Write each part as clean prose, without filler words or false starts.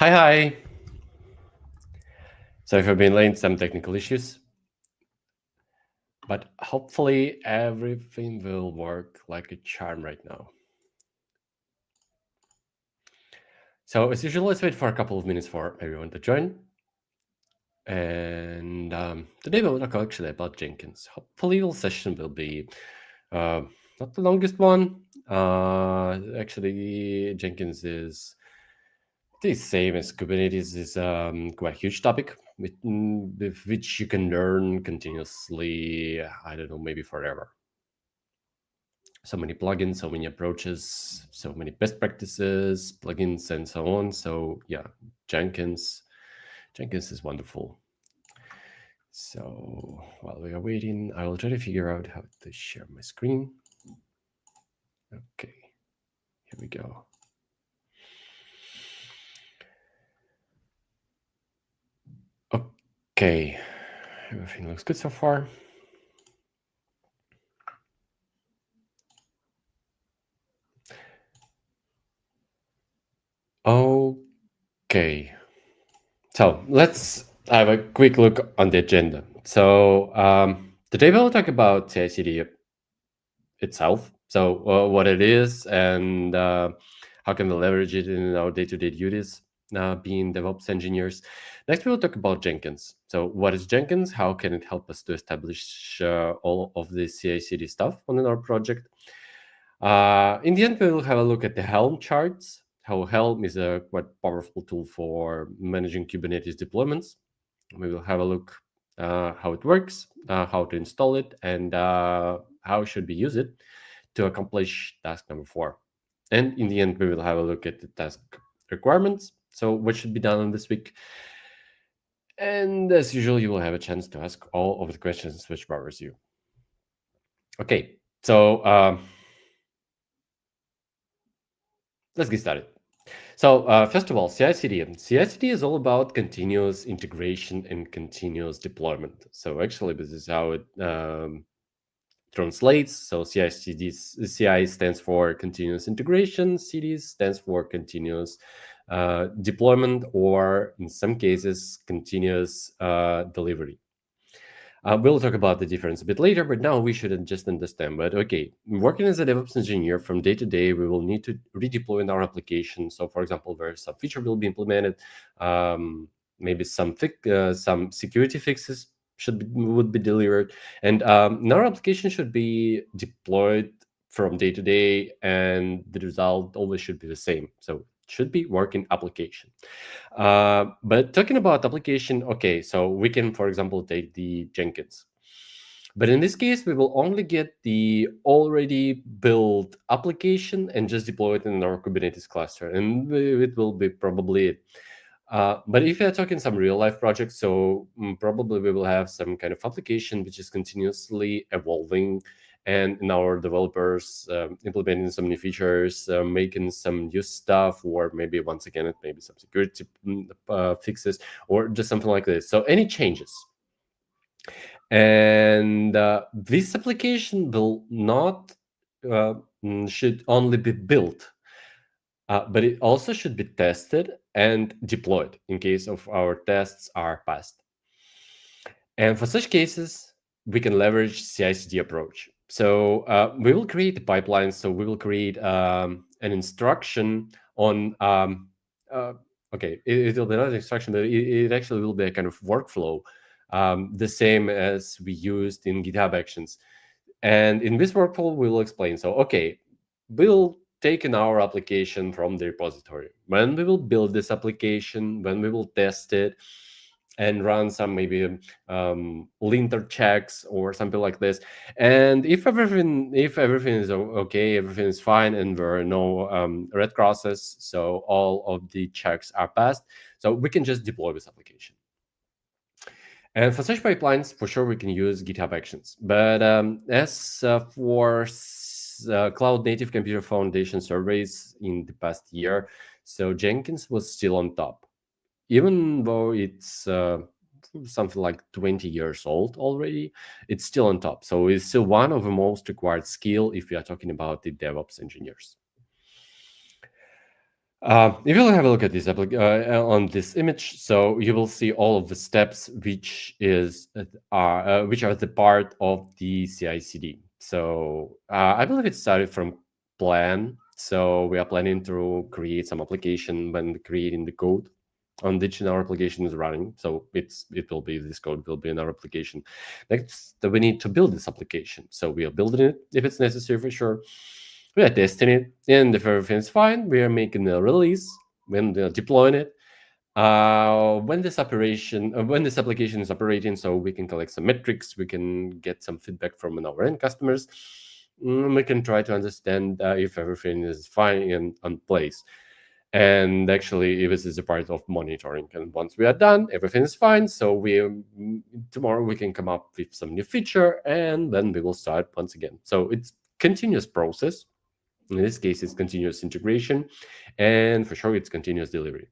Hi. Sorry for being late, some technical issues. But hopefully everything will work like a charm right now. So as usual, let's wait for a couple of minutes for everyone to join. And today we'll talk actually about Jenkins. Hopefully the session will be not the longest one. Actually, Jenkins is the same as Kubernetes is quite a huge topic with which you can learn continuously, I don't know, maybe forever. So many plugins, so many approaches, so many best practices, plugins, and so on. So yeah, Jenkins is wonderful. So while we are waiting, I will try to figure out how to share my screen. Okay, here we go. Okay, everything looks good so far. Okay, so let's have a quick look on the agenda. So today we'll talk about CI/CD itself. So what it is and how can we leverage it in our day-to-day duties, being DevOps engineers. Next, we'll talk about Jenkins. So what is Jenkins? How can it help us to establish all of the CI/CD stuff on our project? In the end, we will have a look at the Helm charts. How Helm is a quite powerful tool for managing Kubernetes deployments. We will have a look how it works, how to install it, and how should we use it to accomplish task number 4. And in the end, we will have a look at the task requirements. So what should be done this week? And as usual, you will have a chance to ask all of the questions which bothers you. Okay, so let's get started. So first of all, CI/CD. CI/CD is all about continuous integration and continuous deployment. So actually, this is how it translates. So CI stands for continuous integration. CD stands for continuous deployment, or in some cases, continuous delivery. We'll talk about the difference a bit later, but now we shouldn't just understand. But okay, working as a DevOps engineer from day to day, we will need to redeploy in our application. So, for example, where some feature will be implemented, maybe some security fixes would be delivered, and our application should be deployed from day to day, and the result always should be the same. So should be working application. But talking about application, okay, so we can, for example, take the Jenkins. But in this case, we will only get the already built application and just deploy it in our Kubernetes cluster, and it will be probably it. But if you're talking some real life projects, so probably we will have some kind of application which is continuously evolving, and in our developers implementing some new features, making some new stuff, or maybe once again, it may be some security fixes, or just something like this. So any changes. And this application will not should only be built, but it also should be tested and deployed in case of our tests are passed. And for such cases, we can leverage CI/CD approach. So we will create a pipeline. So we will create an instruction on, okay, it will be not an instruction, but it actually will be a kind of workflow, the same as we used in GitHub Actions. And in this workflow, we will explain. So, okay, we'll take in our application from the repository. When we will build this application, when we will test it, and run some maybe linter checks or something like this. And if everything is okay, everything is fine, and there are no red crosses, so all of the checks are passed, so we can just deploy this application. And for such pipelines, for sure, we can use GitHub Actions. But as for Cloud Native Computer Foundation surveys in the past year, so Jenkins was still on top, even though it's something like 20 years old already. It's still on top. So it's still one of the most required skill if we are talking about the DevOps engineers. If you'll have a look at this on this image, so you will see all of the steps which are the part of the CI/CD. So I believe it started from plan. So we are planning to create some application when creating the code on which our application is running. So it will be this code will be in our application. Next, we need to build this application. So we are building it if it's necessary for sure. We are testing it, and if everything's fine, we are making a release when they're deploying it. When this application is operating, so we can collect some metrics, we can get some feedback from our end customers. We can try to understand if everything is fine and on place. And actually, this is a part of monitoring. And once we are done, everything is fine. So tomorrow we can come up with some new feature, and then we will start once again. So it's continuous process. In this case, it's continuous integration, and for sure, it's continuous delivery.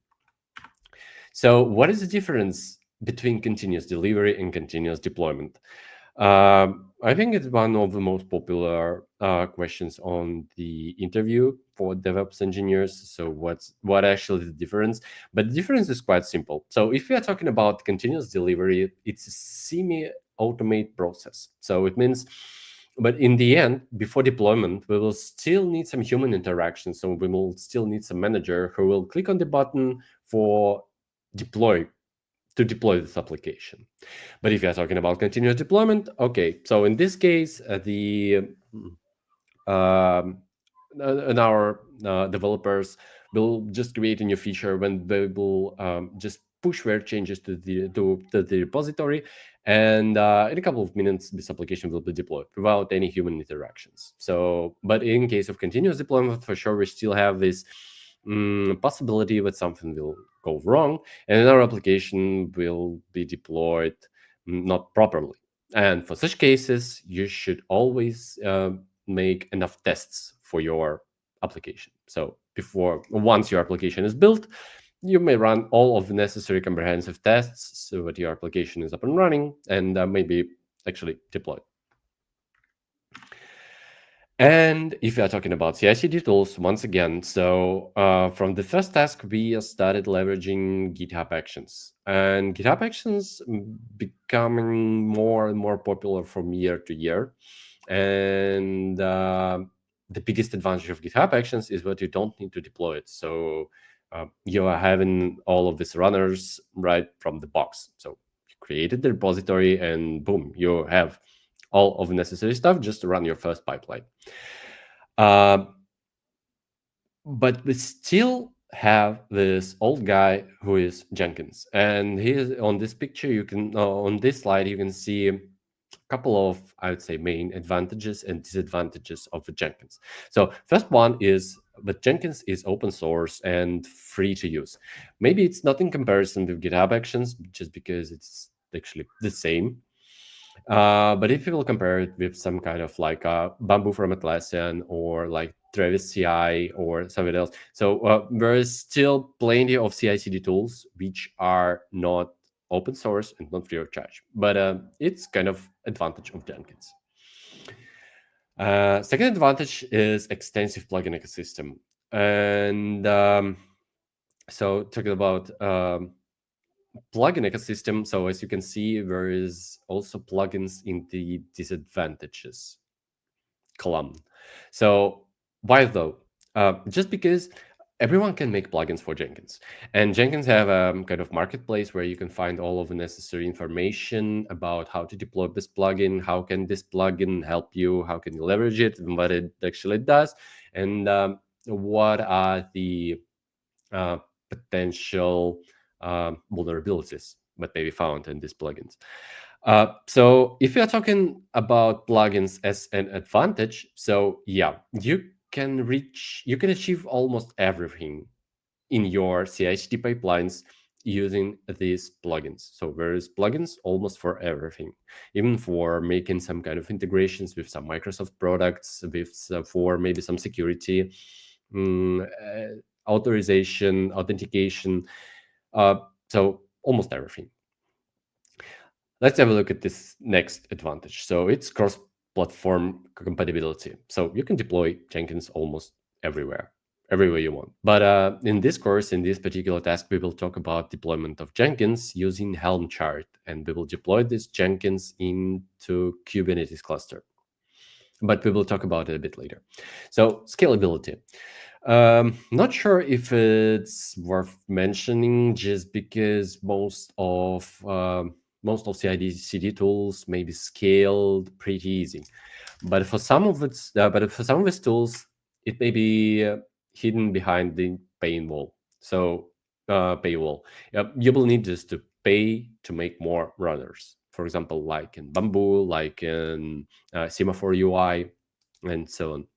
So, what is the difference between continuous delivery and continuous deployment? I think it's one of the most popular questions on the interview for DevOps engineers. So, what actually the difference? But the difference is quite simple. So, if we are talking about continuous delivery, it's a semi-automate process. So it means, but in the end, before deployment, we will still need some human interaction. So we will still need some manager who will click on the button for deploy to deploy this application. But if you're talking about continuous deployment, okay, so in this case, um, and our developers will just create a new feature when they will just push their changes to the repository, and in a couple of minutes, this application will be deployed without any human interactions. So, but in case of continuous deployment, for sure, we still have this possibility that something will go wrong, and our application will be deployed not properly. And for such cases, you should always make enough tests for your application. So once your application is built, you may run all of the necessary comprehensive tests so that your application is up and running and maybe actually deployed. And if you are talking about CI/CD tools, once again, so from the first task, we started leveraging GitHub Actions. And GitHub Actions becoming more and more popular from year to year. And the biggest advantage of GitHub Actions is that you don't need to deploy it. So you are having all of these runners right from the box. So you created the repository and boom, you have all of the necessary stuff just to run your first pipeline. But we still have this old guy who is Jenkins, and he is on this picture. You can on this slide you can see a couple of, I would say, main advantages and disadvantages of the Jenkins. So first one is that Jenkins is open source and free to use. Maybe it's not in comparison with GitHub Actions just because it's actually the same. But if you will compare it with some kind of like Bamboo from Atlassian or like Travis CI or something else, so there is still plenty of CI/CD tools which are not open source and not free of charge. But it's kind of advantage of Jenkins. Second advantage is extensive plugin ecosystem, and so talking about plugin ecosystem. So as you can see, there is also plugins in the disadvantages column. So why though? Just because everyone can make plugins for Jenkins, and Jenkins have a kind of marketplace where you can find all of the necessary information about how to deploy this plugin, how can this plugin help you, how can you leverage it, and what it actually does, and what are the potential vulnerabilities that may be found in these plugins. So if you're talking about plugins as an advantage, so yeah, you can achieve almost everything in your CI/CD pipelines using these plugins. So there is plugins almost for everything, even for making some kind of integrations with some Microsoft products, for maybe some security, authorization, authentication. So almost everything. Let's have a look at this next advantage. So it's cross-platform compatibility. So you can deploy Jenkins almost everywhere. every way you want. But in this course, in this particular task, we will talk about deployment of Jenkins using Helm chart, and we will deploy this Jenkins into Kubernetes cluster. But we will talk about it a bit later. So scalability. Not sure if it's worth mentioning, just because most of CI/CD tools may be scaled pretty easy, but for some of its tools, it may be hidden behind the paywall. So paywall, you will need just to pay to make more runners. For example, like in Bamboo, like in Semaphore UI, and so on.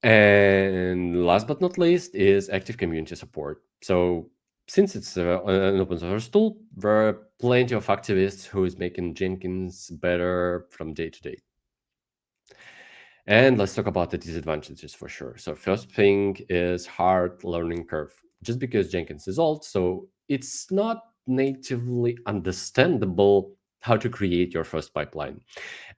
And last but not least is active community support. So since it's an open source tool, there are plenty of activists who is making Jenkins better from day to day. And let's talk about the disadvantages for sure. So first thing is hard learning curve. Just because Jenkins is old, so it's not natively understandable how to create your first pipeline.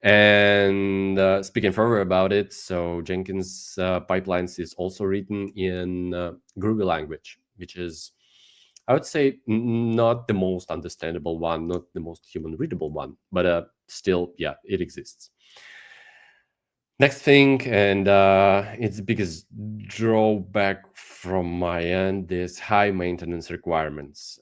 And speaking further about it, so Jenkins pipelines is also written in Groovy language, which is, I would say, not the most understandable one, not the most human readable one, but still, yeah, it exists. Next thing, and it's the biggest drawback from my end, is high maintenance requirements.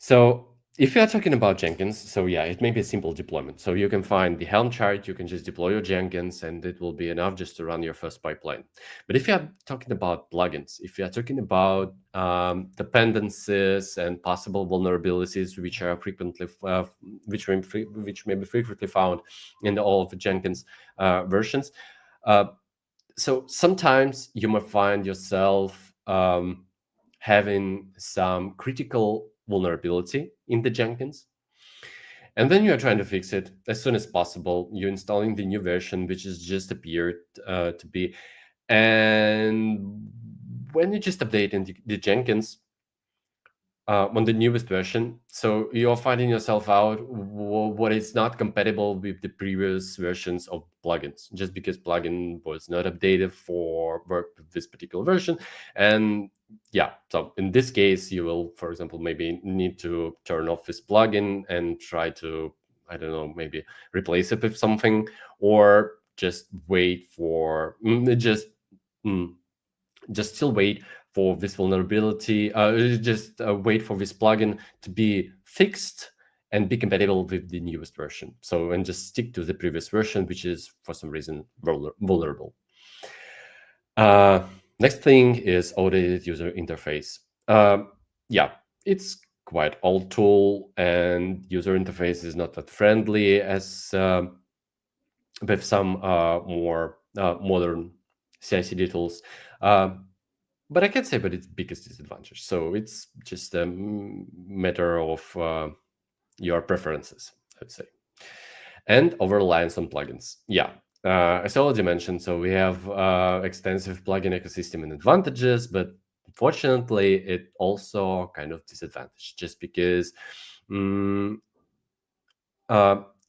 So if you are talking about Jenkins, so yeah, it may be a simple deployment. So you can find the Helm chart, you can just deploy your Jenkins, and it will be enough just to run your first pipeline. But if you are talking about plugins, if you are talking about dependencies and possible vulnerabilities, which are frequently, which may be frequently found in all of the Jenkins versions, so sometimes you might find yourself having some critical vulnerability in the Jenkins. And then you're trying to fix it as soon as possible. You're installing the new version, which has just appeared to be. And when you just update in the Jenkins on the newest version, so you're finding yourself out what is not compatible with the previous versions of plugins, just because plugin was not updated for work with this particular version. And yeah, so in this case, you will, for example, maybe need to turn off this plugin and try to, I don't know, maybe replace it with something, or just wait for just still wait for this vulnerability, just wait for this plugin to be fixed and be compatible with the newest version. So, and just stick to the previous version, which is for some reason vulnerable. Next thing is outdated user interface. Yeah, it's quite old tool, and user interface is not that friendly as with some more modern CI/CD tools. But I can't say but its biggest disadvantage. So it's just a matter of your preferences, I'd say. And over reliance on plugins. Yeah, as I already mentioned, so we have extensive plugin ecosystem and advantages, but unfortunately, it also kind of disadvantage, just because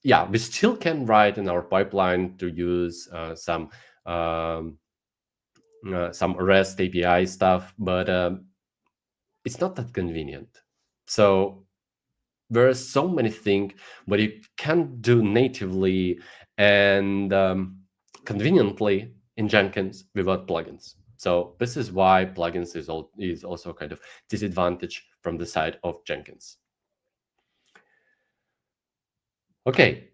yeah, we still can write in our pipeline to use some REST API stuff, but it's not that convenient. So there are so many things what you can do natively and conveniently in Jenkins without plugins. So this is why plugins is also kind of disadvantage from the side of Jenkins. Okay,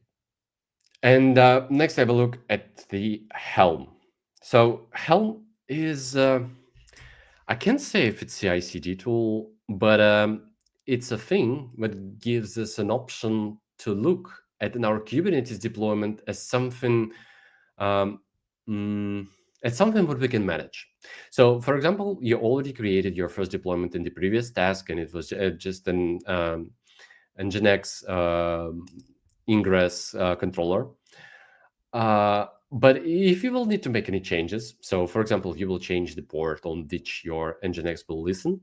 and next I will look at the Helm. So Helm is I can't say if it's CI/CD tool, but it's a thing that gives us an option to look at in our Kubernetes deployment as something um, as something that we can manage. So, for example, you already created your first deployment in the previous task, and it was just an Nginx ingress controller. But if you will need to make any changes, so for example, you will change the port on which your Nginx will listen,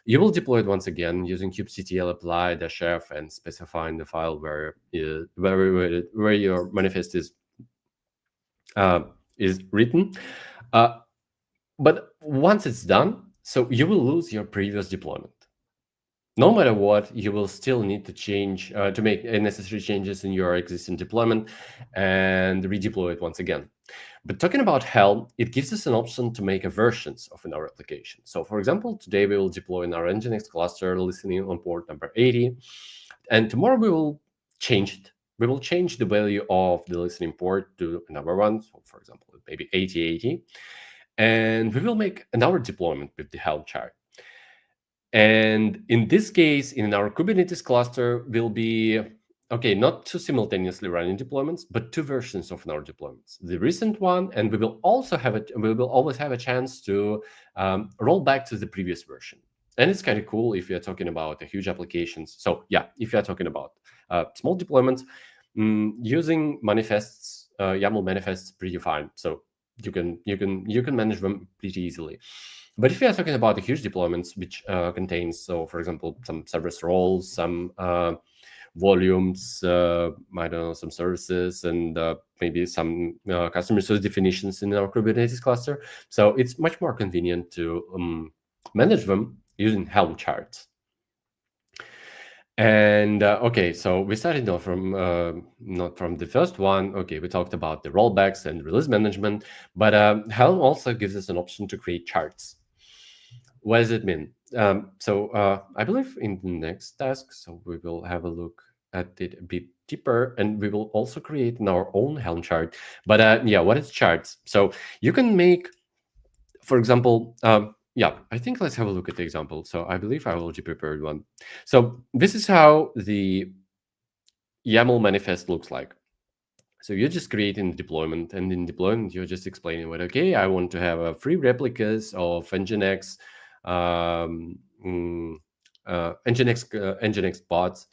You will deploy it once again using kubectl apply -f and specifying the file where your manifest is written. But once it's done, so you will lose your previous deployment. No matter what, you will still need to change to make necessary changes in your existing deployment and redeploy it once again. But talking about Helm, it gives us an option to make versions of our application. So for example, today we will deploy in our Nginx cluster listening on port number 80. And tomorrow we will change it. We will change the value of the listening port to another one. So for example, maybe 8080. And we will make another deployment with the Helm chart. And in this case, in our Kubernetes cluster will be, okay, not two simultaneously running deployments, but two versions of our deployments. The recent one, and we will also have it, we will always have a chance to roll back to the previous version. And it's kind of cool if you're talking about huge applications. So yeah, if you're talking about small deployments, using manifests, YAML manifests pretty fine. So you can manage them pretty easily. But if you are talking about the huge deployments, which contains, so for example, some service roles, some volumes, I don't know, some services, and maybe some customer source definitions in our Kubernetes cluster. So it's much more convenient to manage them using Helm charts. And okay, so we started off from not from the first one. Okay, we talked about the rollbacks and release management, but Helm also gives us an option to create charts. What does it mean? So I believe in the next task, so we will have a look at it a bit deeper, and we will also create our own Helm chart. But yeah, what is charts? So you can make, for example, yeah, I think let's have a look at the example. So I believe I already prepared one. So this is how the YAML manifest looks like. So you're just creating the deployment, and in deployment, you're just explaining what, okay, I want to have free replicas of Nginx, Nginx bots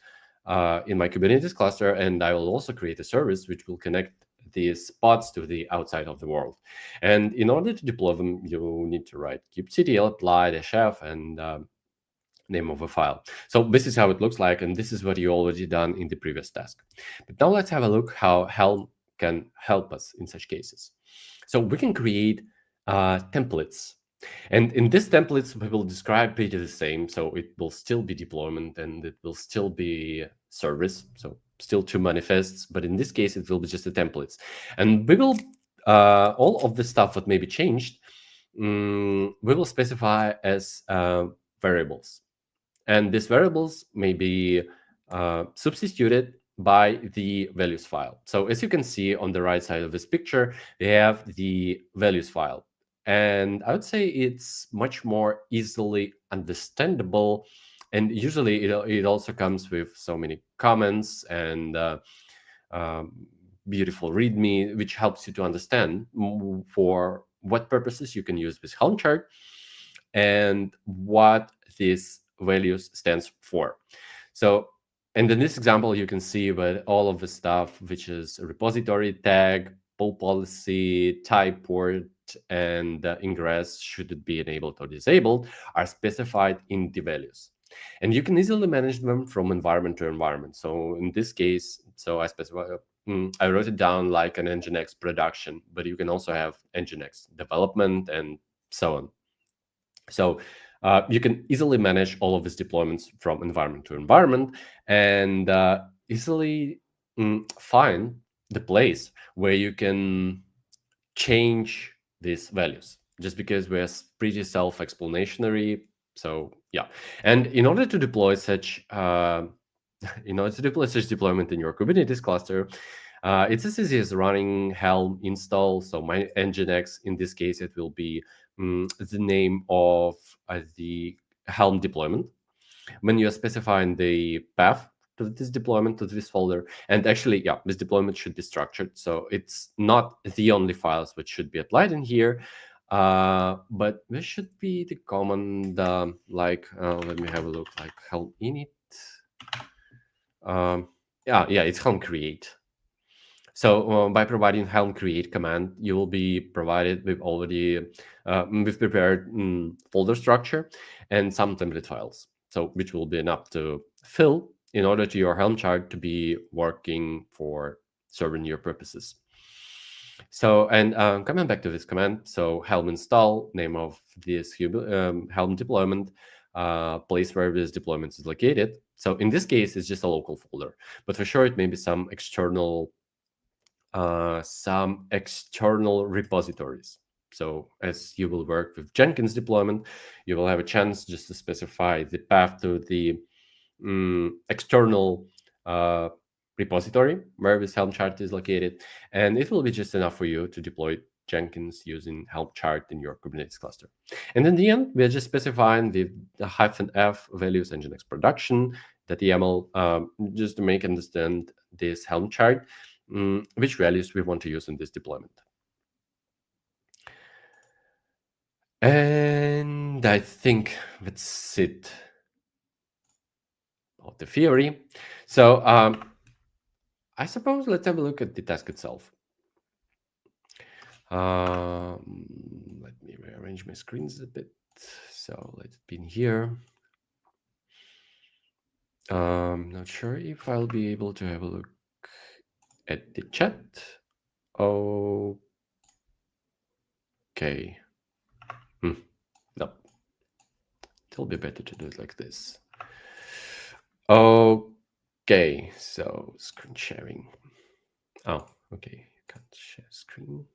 in my Kubernetes cluster, and I will also create a service which will connect these bots to the outside of the world. And in order to deploy them, you need to write kubectl apply -f and name of a file. So this is how it looks like, and this is what you already done in the previous task. But now let's have a look how Helm can help us in such cases. So we can create templates. And in these templates, we will describe pretty the same. So it will still be deployment, and it will still be service. So still two manifests, but in this case, it will be just the templates. And we will, all of the stuff that may be changed, we will specify as variables. And these variables may be substituted by the values file. So as you can see on the right side of this picture, we have the values file. And I would say it's much more easily understandable. And usually it also comes with so many comments and beautiful README, which helps you to understand for what purposes you can use this Helm chart and what this values stands for. So, and in this example, you can see that all of the stuff, which is a repository tag, pull policy, type port, and ingress, should it be enabled or disabled, are specified in the values. And you can easily manage them from environment to environment. So in this case, so I specify, I wrote it down like an Nginx production, but you can also have Nginx development and so on. So you can easily manage all of these deployments from environment to environment and easily find the place where you can change these values, just because we're pretty self-explanatory. So yeah, and in order to deploy such deployment in your Kubernetes cluster, it's as easy as running Helm install. So my Nginx, in this case, it will be the name of the Helm deployment. When you're specifying the path to this deployment, to this folder, and actually, yeah, this deployment should be structured. So it's not the only files which should be applied in here, but there should be the command, like, let me have a look, like Helm init. Yeah, it's Helm create. So by providing helm create command, you will be provided with already with prepared folder structure and some template files. So which will be enough to fill in order to your helm chart to be working for serving your purposes. So, and coming back to this command, so helm install, name of this helm deployment, place where this deployment is located. So in this case, it's just a local folder, but for sure it may be some external repositories. So as you will work with Jenkins deployment, you will have a chance just to specify the path to the external repository where this Helm chart is located, and it will be just enough for you to deploy Jenkins using Helm chart in your Kubernetes cluster. And in the end, we are just specifying the -f values nginx production .yaml just to make understand this Helm chart, which values we want to use in this deployment. And I think that's it of the theory. So I suppose let's have a look at the task itself. Let me rearrange my screens a bit. So let's be in here. Not sure if I'll be able to have a look at the chat. Okay. No. It'll be better to do it like this. Okay, so screen sharing. Oh, okay. Can't share screen.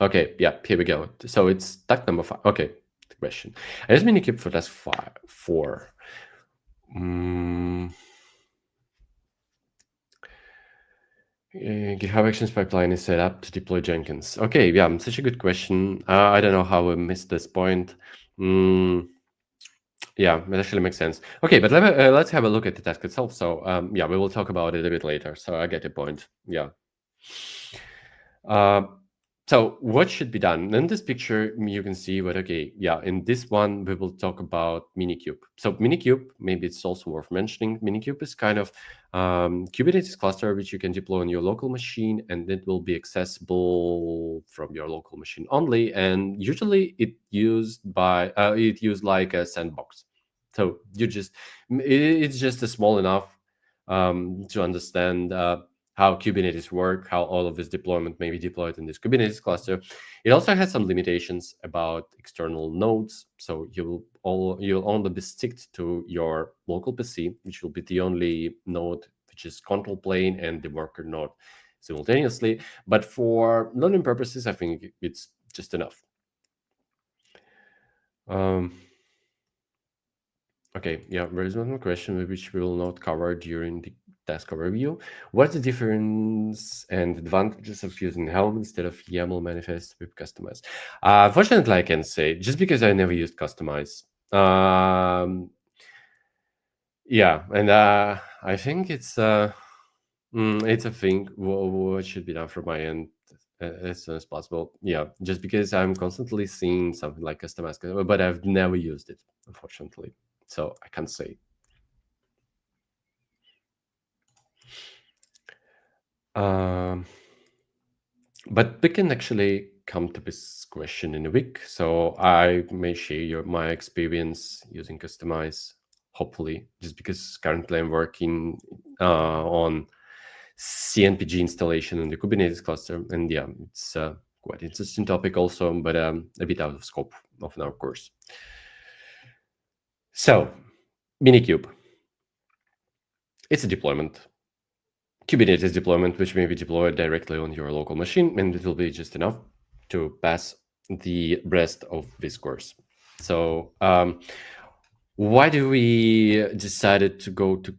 Okay, yeah, here we go. So it's task number 5. Okay, the question. As minikube for task 4. GitHub Actions pipeline is set up to deploy Jenkins. Okay, yeah, such a good question. I don't know how I missed this point. Yeah, it actually makes sense. Okay, but let's have a look at the task itself. So yeah, we will talk about it a bit later. So I get the point. Yeah. So what should be done? In this picture, you can see what, okay, yeah, in this one, we will talk about Minikube. So Minikube, maybe it's also worth mentioning, Minikube is kind of Kubernetes cluster, which you can deploy on your local machine, and it will be accessible from your local machine only. And usually it used like a sandbox. So it's just a small enough to understand how Kubernetes work, how all of this deployment may be deployed in this Kubernetes cluster. It also has some limitations about external nodes. So you'll only be sticked to your local PC, which will be the only node which is control plane and the worker node simultaneously. But for learning purposes, I think it's just enough. Okay, yeah, there is one more question which we will not cover during the task overview. What's the difference and advantages of using Helm instead of YAML manifest with Customize? Fortunately, I can say, just because I never used Customize. Yeah, and I think it's a thing what should be done from my end as soon as possible. Yeah, just because I'm constantly seeing something like Customize, but I've never used it, unfortunately. So I can't say. But we can actually come to this question in a week. So I may share my experience using Customize, hopefully, just because currently I'm working on CNPG installation in the Kubernetes cluster. And yeah, it's quite interesting topic also, but a bit out of scope of our course. So Minikube, it's a deployment. Kubernetes deployment, which may be deployed directly on your local machine, and it will be just enough to pass the rest of this course. So why do we decided to go to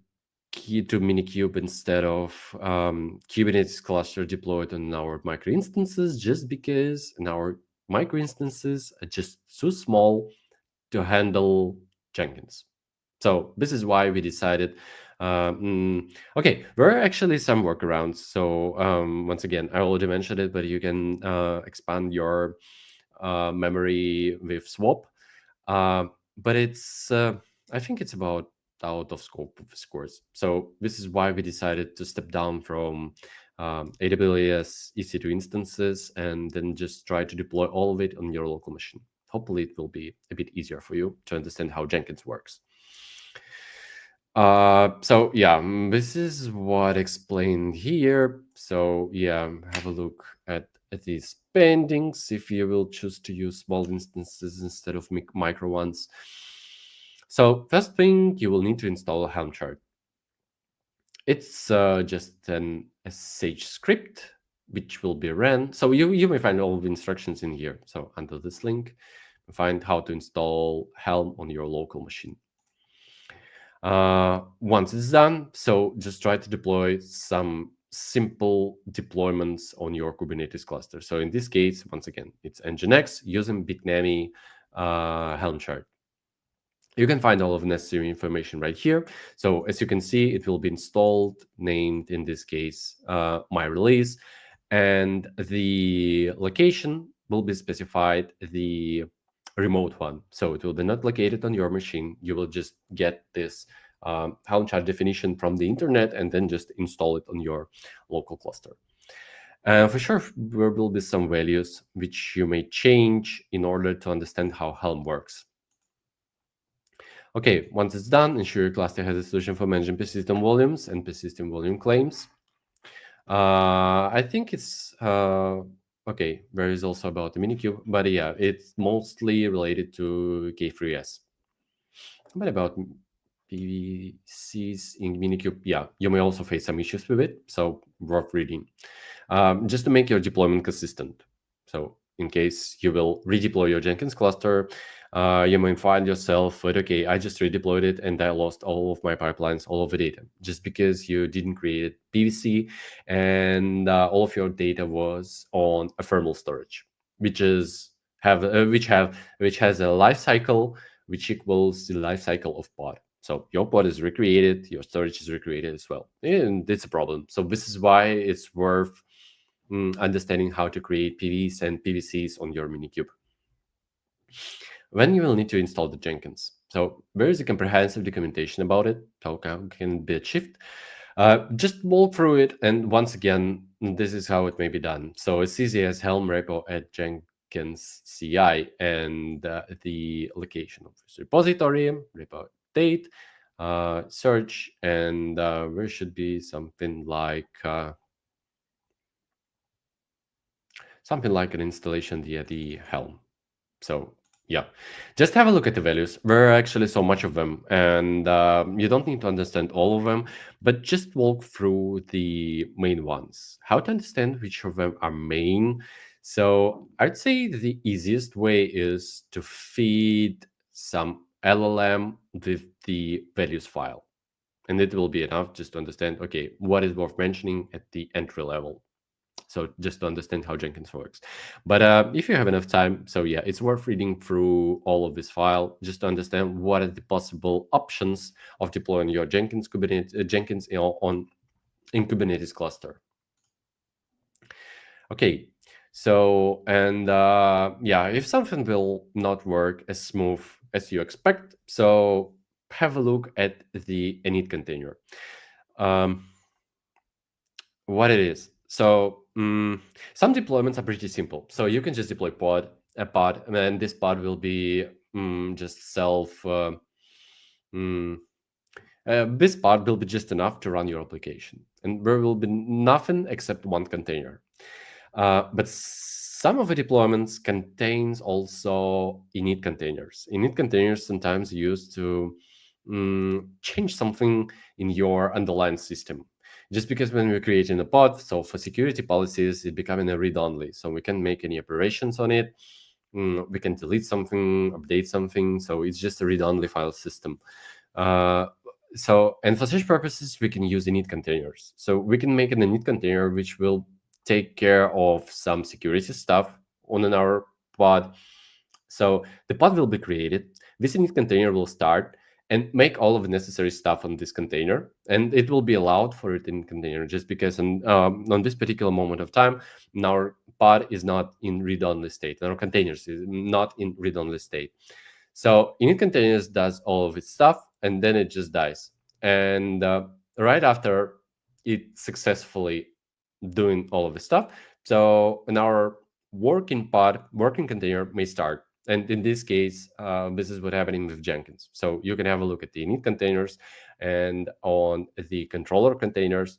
Minikube instead of Kubernetes cluster deployed on our micro instances? Just because our micro instances are just too small to handle Jenkins. So this is why we decided. Okay, there are actually some workarounds. So once again, I already mentioned it, but you can expand your memory with swap. But it's I think it's about out of scope of this course. So this is why we decided to step down from AWS EC2 instances, and then just try to deploy all of it on your local machine. Hopefully, it will be a bit easier for you to understand how Jenkins works. So yeah, this is what explained here. So yeah, have a look at these pendings if you will choose to use small instances instead of micro ones. So first thing, you will need to install a Helm chart. It's just an SH script which will be ran. So you may find all the instructions in here. So under this link, find how to install Helm on your local machine. Once it's done, so just try to deploy some simple deployments on your Kubernetes cluster. So in this case, once again, it's Nginx using Bitnami Helm chart. You can find all of the necessary information right here. So as you can see, it will be installed, named in this case, my release, and the location will be specified the remote one. So it will be not located on your machine. You will just get this Helm chart definition from the internet and then just install it on your local cluster. For sure, there will be some values which you may change in order to understand how Helm works. Okay, once it's done, ensure your cluster has a solution for managing persistent volumes and persistent volume claims. I think it's okay. There is also about the Minikube, but yeah, it's mostly related to K3s. But about PVCs in Minikube, yeah, you may also face some issues with it, so worth reading. Just to make your deployment consistent. So in case you will redeploy your Jenkins cluster, you might find yourself with, okay, I just redeployed it and I lost all of my pipelines, all of the data, just because you didn't create PVC and all of your data was on a thermal storage, which has a life cycle which equals the life cycle of pod. So your pod is recreated, your storage is recreated as well, and it's a problem. So this is why it's worth understanding how to create PVs and PVCs on your Minikube. Then you will need to install the Jenkins. So there is a comprehensive documentation about it, how can be achieved. Just walk through it, and once again, this is how it may be done. So it's easy as Helm repo at Jenkins CI and the location of this repository, repo date, search, and there should be something like an installation via the Helm. So yeah, just have a look at the values. There are actually so much of them, and you don't need to understand all of them, but just walk through the main ones. How to understand which of them are main. So I'd say the easiest way is to feed some LLM with the values file. And it will be enough just to understand, okay, what is worth mentioning at the entry level. So just to understand how Jenkins works. But if you have enough time, so yeah, it's worth reading through all of this file just to understand what are the possible options of deploying your Jenkins Jenkins in Kubernetes cluster. Okay, so and yeah, if something will not work as smooth as you expect, so have a look at the init container. What it is. So some deployments are pretty simple. So you can just deploy a pod, and this pod will be just self. This pod will be just enough to run your application, and there will be nothing except one container. But some of the deployments contains also init containers. Init containers sometimes used to change something in your underlying system. Just because when we're creating a pod, so for security policies, it becoming a read-only. So we can make any operations on it. We can delete something, update something. So it's just a read-only file system. And for such purposes, we can use init containers. So we can make an init container which will take care of some security stuff on our pod. So the pod will be created. This init container will start and make all of the necessary stuff on this container, and it will be allowed for it in container just because on this particular moment of time, our pod is not in read-only state, our containers is not in read-only state. So init containers does all of its stuff, and then it just dies. And right after it successfully doing all of this stuff. So in our working container may start. And in this case, this is what's happening with Jenkins. So you can have a look at the init containers and on the controller containers.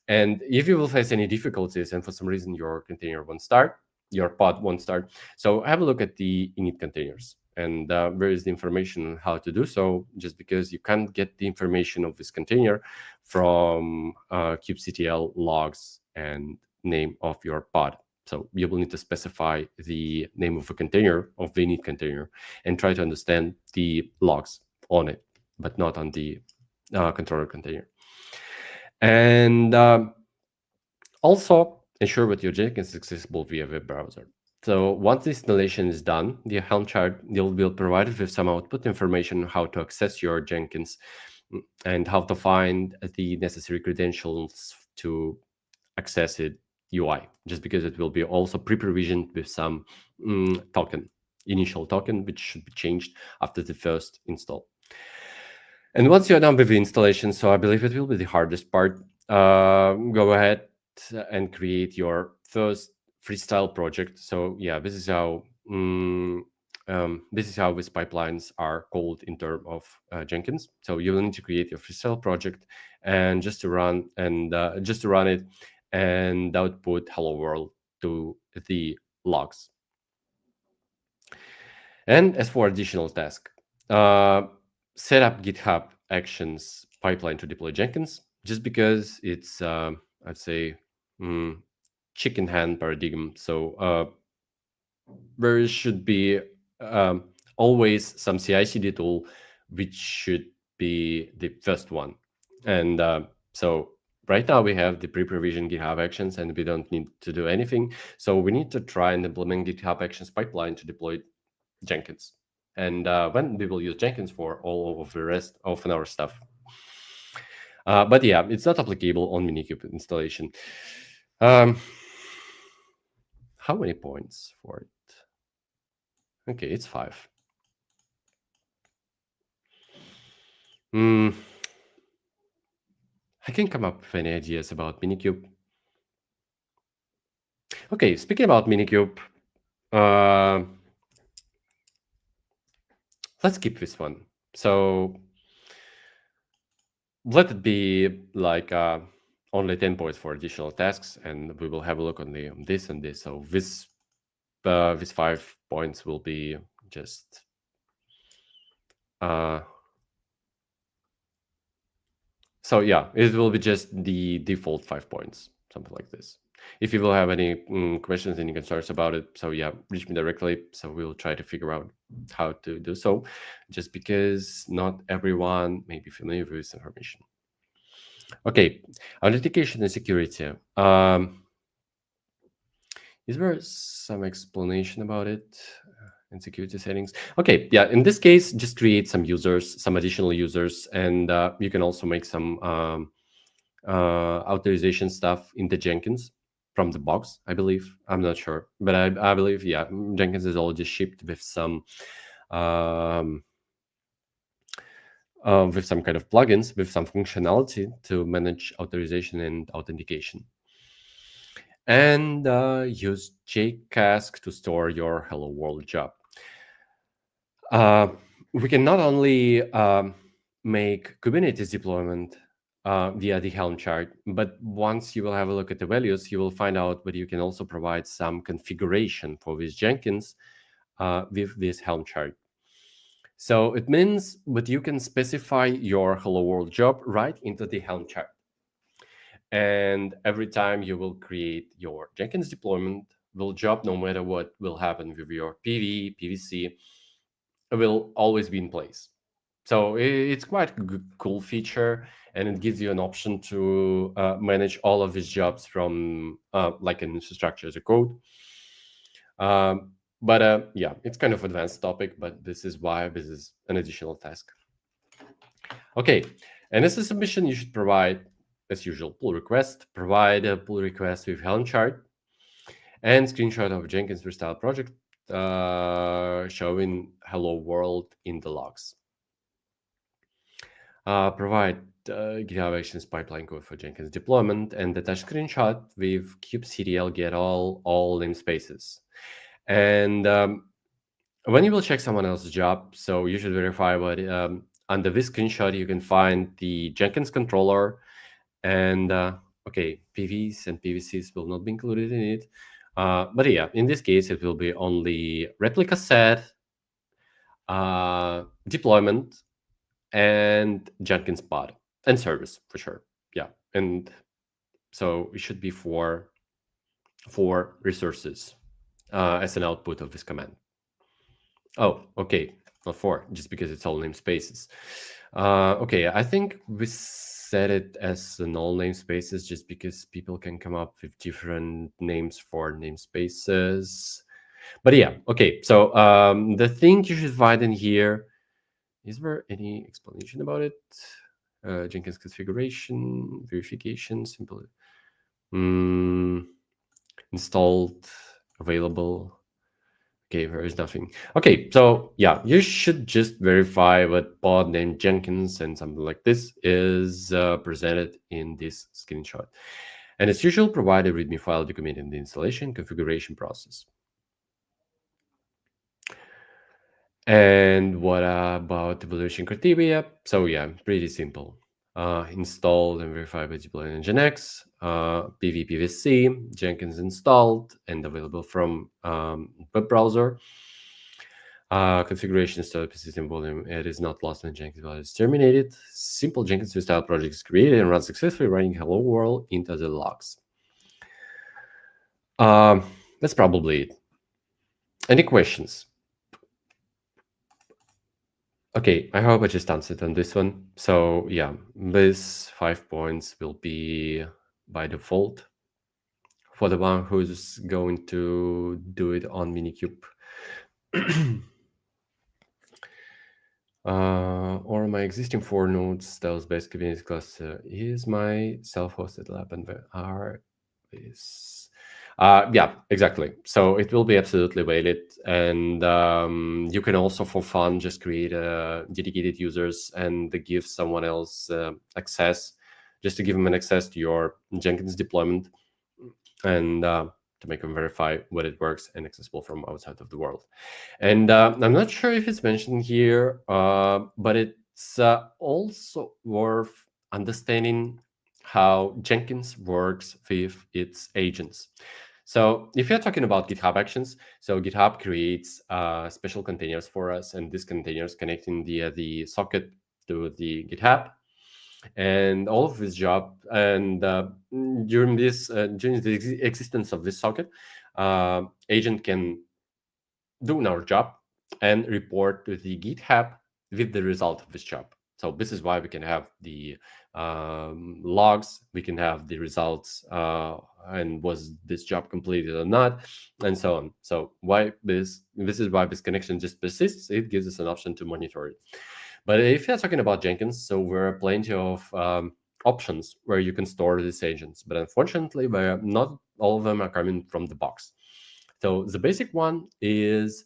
And if you will face any difficulties and for some reason your container won't start, your pod won't start, so have a look at the init containers. And where is the information on how to do so, just because you can't get the information of this container from kubectl logs and name of your pod. So you will need to specify the name of a container, of the init container, and try to understand the logs on it, but not on the controller container. And also ensure that your Jenkins is accessible via web browser. So once the installation is done, the Helm chart will be provided with some output information on how to access your Jenkins and how to find the necessary credentials to access it UI, just because it will be also pre-provisioned with some token, initial token, which should be changed after the first install. And once you're done with the installation, so I believe it will be the hardest part, go ahead and create your first freestyle project. So yeah, this is how these pipelines are called in terms of Jenkins. So you will need to create your freestyle project and just to run it and output hello world to the logs. And as for additional task, set up GitHub Actions pipeline to deploy Jenkins, just because it's, I'd say, chicken hand paradigm. So there should be always some CI/CD tool, which should be the first one. And so right now we have the pre-provisioned GitHub Actions, and we don't need to do anything. So we need to try and implement GitHub Actions pipeline to deploy Jenkins. And when we will use Jenkins for all of the rest of our stuff. But yeah, it's not applicable on Minikube installation. How many points for it? Okay, it's 5. I can come up with any ideas about Minikube. Okay, speaking about Minikube, let's keep this one. So let it be like only 10 points for additional tasks, and we will have a look on this and this. So this 5 points will be just so yeah, it will be just the default 5 points, something like this. If you will have any questions, any concerns about it, so yeah, reach me directly. So we'll try to figure out how to do so, just because not everyone may be familiar with this information. Okay, authentication and security. Is there some explanation about it in security settings? Okay, yeah, in this case, just create some users, some additional users, and you can also make some authorization stuff in the Jenkins from the box, I believe. I'm not sure, but I believe, yeah, Jenkins is already shipped with some kind of plugins, with some functionality to manage authorization and authentication. And use JCask to store your Hello World job. We can not only make Kubernetes deployment via the Helm chart, but once you will have a look at the values, you will find out that you can also provide some configuration for this Jenkins with this Helm chart. So it means that you can specify your Hello World job right into the Helm chart. And every time you will create your Jenkins deployment, will job, no matter what will happen with your PV, PVC, it will always be in place. So it's quite a good, cool feature, and it gives you an option to manage all of these jobs from like an infrastructure as a code. But yeah, it's kind of advanced topic, but this is why this is an additional task. Okay, and as a submission, you should provide, as usual, pull request, provide a pull request with Helm chart, and screenshot of Jenkins freestyle project showing hello world in the logs. Provide GitHub Actions pipeline code for Jenkins deployment, and attach screenshot with kubectl get all namespaces. And when you will check someone else's job, so you should verify what under this screenshot you can find the Jenkins controller, and okay, PVs and PVCs will not be included in it. But yeah, in this case, it will be only replica set, deployment, and Jenkins pod and service for sure. Yeah, and so it should be four resources as an output of this command. Oh, okay, not four, just because it's all namespaces. Okay, I think we set it as the null namespaces just because people can come up with different names for namespaces. But yeah, okay, so the thing you should find in here, is there any explanation about it? Jenkins configuration, verification, simple. Installed, available. Okay, there is nothing. Okay, so yeah, you should just verify what pod named Jenkins and something like this is presented in this screenshot. And as usual, provide a README file documenting the installation configuration process. And what about evaluation criteria? So yeah, pretty simple. Installed and verified by deploying Nginx, PVPVC, Jenkins installed and available from web browser. Configuration style system volume, it is not lost when Jenkins value is terminated. Simple Jenkins style project is created and runs successfully, running hello world into the logs. That's probably it. Any questions? Okay, I hope I just answered on this one. So yeah, these 5 points will be by default for the one who's going to do it on Minikube. Or my existing 4 nodes, those best Kubernetes cluster is my self-hosted lab, and where are this? Yeah, exactly. So it will be absolutely valid, and you can also, for fun, just create dedicated users and give someone else access, just to give them an access to your Jenkins deployment, and to make them verify what it works and accessible from outside of the world. And I'm not sure if it's mentioned here, but it's also worth understanding how Jenkins works with its agents. So if you're talking about GitHub Actions, so GitHub creates special containers for us, and these containers connecting via the socket to the GitHub. And all of this job, and during the existence of this socket, agent can do our job and report to the GitHub with the result of this job. So this is why we can have the logs, we can have the results, and was this job completed or not, and so on. So why this is why this connection just persists. It gives us an option to monitor it. But if you're talking about Jenkins, so there are plenty of options where you can store these agents, but unfortunately, not all of them are coming from the box. So the basic one is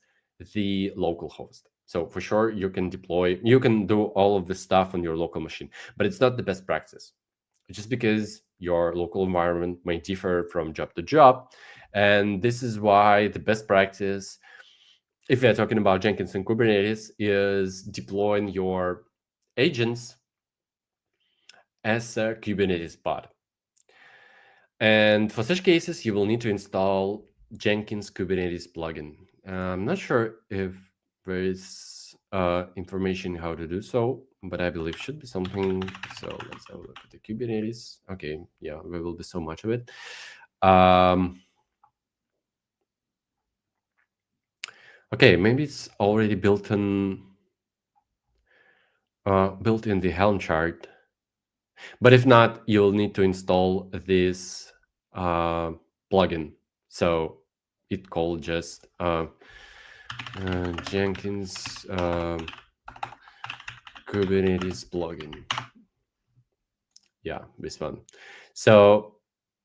the local host. So for sure, you can do all of this stuff on your local machine, but it's not the best practice, just because your local environment may differ from job to job. And this is why the best practice, if you're talking about Jenkins and Kubernetes, is deploying your agents as a Kubernetes pod. And for such cases, you will need to install Jenkins Kubernetes plugin. I'm not sure if there is information how to do so, but I believe should be something. So let's have a look at the Kubernetes. Okay, yeah, there will be so much of it. Okay, maybe it's already built in the Helm chart. But if not, you'll need to install this plugin. So it called just Jenkins Kubernetes plugin. Yeah, this one. So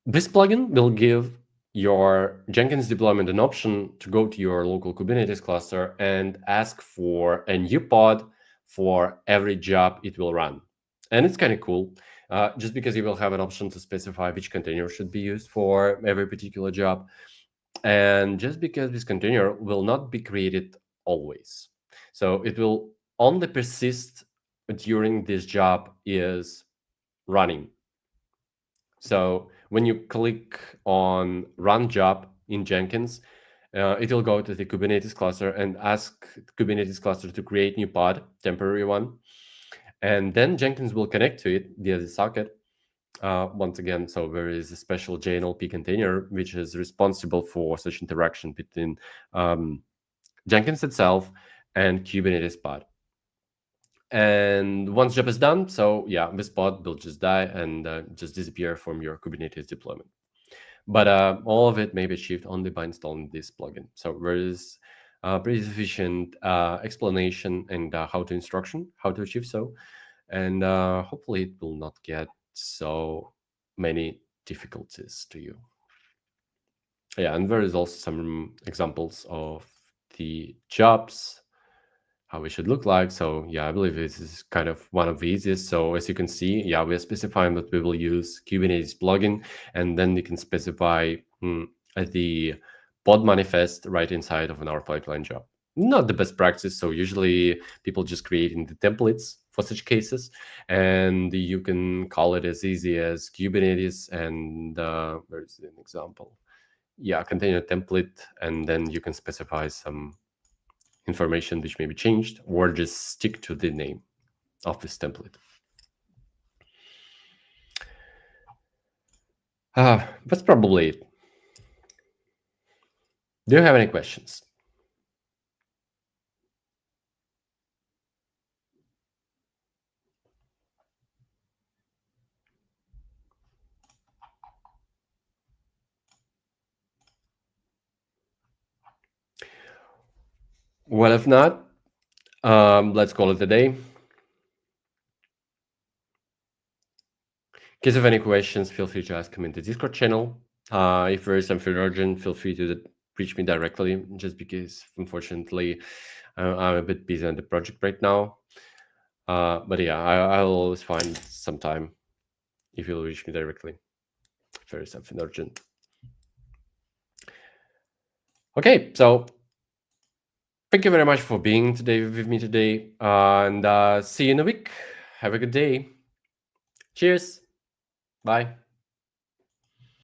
this plugin will give your Jenkins deployment an option to go to your local Kubernetes cluster and ask for a new pod for every job it will run. And it's kind of cool, just because you will have an option to specify which container should be used for every particular job. And just because this container will not be created always. So it will only persist during this job is running. So when you click on run job in Jenkins, it will go to the Kubernetes cluster and ask Kubernetes cluster to create new pod, temporary one. And then Jenkins will connect to it via the socket. Once again, so there is a special JNLP container which is responsible for such interaction between Jenkins itself and Kubernetes pod. And once job is done, so yeah, this pod will just die and just disappear from your Kubernetes deployment. But all of it may be achieved only by installing this plugin. So there is pretty sufficient explanation and how to instruction, how to achieve so. And hopefully it will not get so many difficulties to you. Yeah, and there is also some examples of the jobs, how it should look like. So yeah, I believe this is kind of one of the easiest. So as you can see, yeah, we are specifying that we will use Kubernetes plugin, and then you can specify the pod manifest right inside of an our pipeline job. Not the best practice. So usually people just creating the templates for such cases, and you can call it as easy as Kubernetes and where's an example? Yeah, container template, and then you can specify some information which may be changed, or just stick to the name of this template. That's probably it. Do you have any questions? Well, if not, let's call it a day. In case of any questions, feel free to ask them in the Discord channel. If there is something urgent, feel free to reach me directly, just because, unfortunately, I'm a bit busy on the project right now. But yeah, I'll always find some time if you'll reach me directly, if there is something urgent. Okay, so thank you very much for being today with me today, and see you in a week. Have a good day. Cheers. Bye.